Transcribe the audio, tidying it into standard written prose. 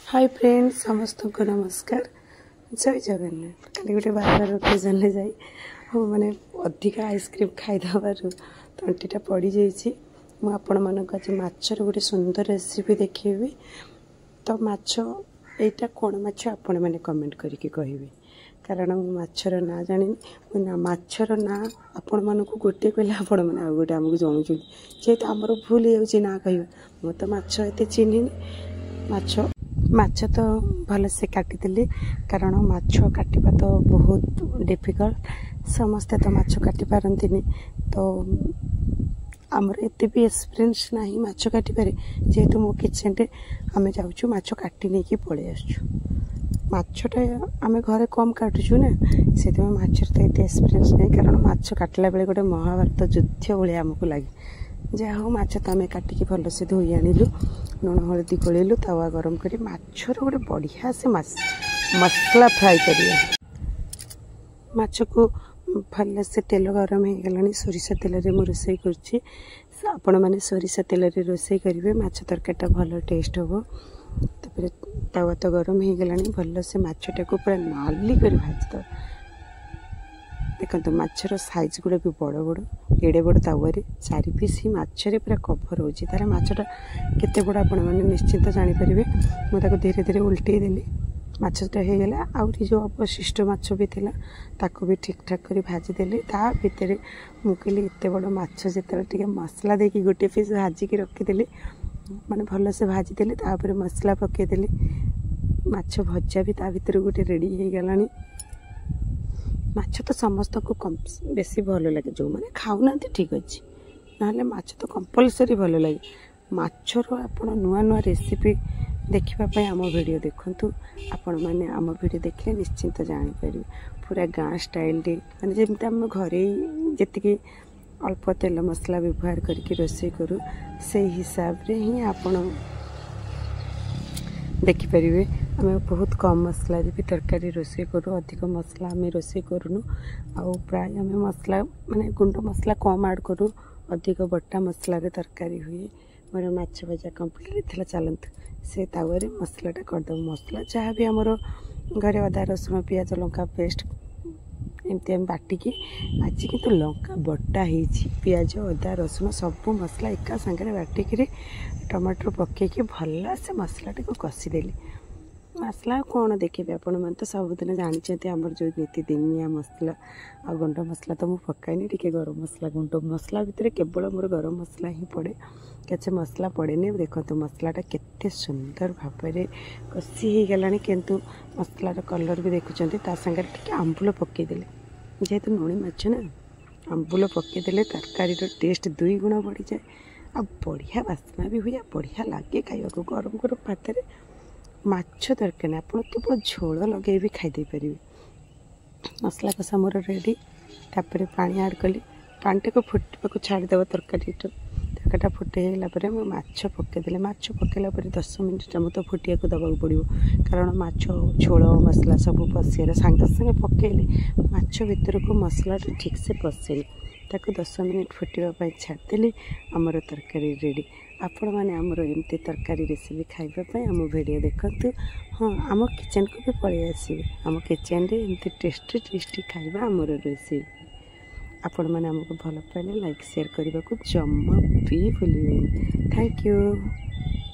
Hi friends समस्त को नमस्कार जय जगन्नाथ खाली गोटे बाहर ओकेजन जाई मैंने अधिक आइसक्रीम खाईदबार तंटीटा पड़ जाइए आपण मानक आज माछर गोटे सुंदर रेसिपी देखी तो माछ एटा कौन माछ आपण मैंने कमेंट करके कहबे कारण माछर ना जानी ना माछर ना आपण मानक गोटे कहले आपण मैंने आ गोटे आमको जनाऊँ जेहेतु आमर भूल हो ना कह मु तो माछ एत चिन्हनी माछ माछ तो भल से काटिदेली कारण माछ काटिबा तो बहुत डिफिकल्ट समस्ते तो माछ काटि पारंतिनी तो आमर एत भी एक्सपीरियंस नहीं माछ काटिबारे जेहेतु मो किचन रे आमे जाउछु माछ काटि नहीं कि पळे आसछु माछटा आमे घरे कम काटुछु ना से माछर तो एत एक्सपीरियंस नहीं कारण माछ काटला बेले गोटे महाभारत युद्ध भाया आमको लगे जहा हो माछ तो आम काटिकी भल से धोई आनिलु लुण हलदी गोलैलु तावा गरम कर माछर गोटे बढ़िया से मसला फ्राए करिए माछ को भल से तेल गरम हो गलानी सोरिष तेल रे मु रोसई करछि आपण माने सोरिष तेल रे रोसई करिवे माछ तरकारीटा भल टेस्ट हो तापर तावा तो गरम हो गलानी भल से माछटा को पूरा नाली कर भाजद देखो माछर साइज गुड़ा भी बड़ बड़ एड़े बड़ तावे चारि पीस ही माछरे पूरा कभर हो तार माछटा केते बड़ आपण मैंने निश्चिंत जानीपर मुझे धीरे धीरे उल्टे देली माछटा हो गला आउरी जो अवशिष्ट माछ भी थिला ताको भी ठीक ठाक कर भाजीदेली ता भितर मुझे एत बड़ माछ जो मसला देकी गोटे पीस भाजिकी रखीदेली माने भल से भाजीदेली तापर मसला पकईदेली माछ भजा भी ता भीतर गोटे रेडी हो गलानी माछ तो समस्त को कम बेसी भल लगे जो मैंने खाऊना ठीक अच्छे ना माछ तो कंपलसरी भल लगे माछर आपण नुआ नुआ रेसिपी देखापी आम वीडियो देखु आपण मैंने आम वीडियो देखले निश्चिंत जानीपर पूरा गाँ स्टाइल माने जमी आम घरे जी अल्प तेल मसला व्यवहार करके रोषे करूँ से हिसाब रे ही आपण देखिपारे आम बहुत कम मसला भी तरकारी रोषे करूँ अधिक मसला आम रोषे करूँ आउ प्राय आम मसला माने गुंड मसला कम ऐड करूँ अधिक बटा मसला तरकारी हुए मोर माछ भजा कम्प्लीट थी चलतु से तावे मसलाटा करदे मसला जहाँ भी आमर घरे अदा रसुण पियाज लंका पेस्ट एमती आम बाटिकी आज किंतु लंका बटा हो पियाज अदा रसुण सब मसला एका सांगे बाटिकी टमाटर पकईकि भल से मसलाटा को कषिदेली मसला कौन देखिए आपण मैंने तो सबुदिन जानते आमर जो नीतिदिनिया मसला आ गुंड मसला तो मुझे पकानी टी गरम मसला गुंड मसला भितर केवल मोर गरम मसला ही पड़े कैसे मसला पड़ेनि देखो मसलाटा केते सुंदर भाव में कषि हो गला किंतु मसलार कलर भी देखुं सागर टी आंबुल पकईदेले जेहेतु लुणी माछ ना आंबुल पकईदेले तरकारी टेस्ट 2 गुण बढ़ी जाए आ बढ़िया बास्ना भी हुए बढ़िया लगे खाइबा को गरम गरम भात में माछ तरकारी आप केवल झोल लगे भी खाईदे पारे मसला कषा मोर रेडी तापर पानी ऐड कली पानी को फुटा को छाड़देव तरकारीटा फुटेला मुझे माछ पकईदेली माछ पकईला 10 मिनट तो फुटिया को दबा पड़ो कारण माछ झोल मसला सब पशियार सांगे सांगे पकईले माछ भीतर को मसला ठीक से पशेनि ताको 10 मिनट फुटापी छाड़देली आमर तरकारी रेडी आपण मैंने आमर एमती तरकारी रेसिपी खाइबापी आम वीडियो देखु हाँ आम किचन को भी पलि आसवे आम किचन रे एमती टेस्टी टेस्टी खाइबा आमर रेसिपी आपण मैंने आमको भल पाइले लाइक शेयर करने को जमा भी भूलिए। Thank you.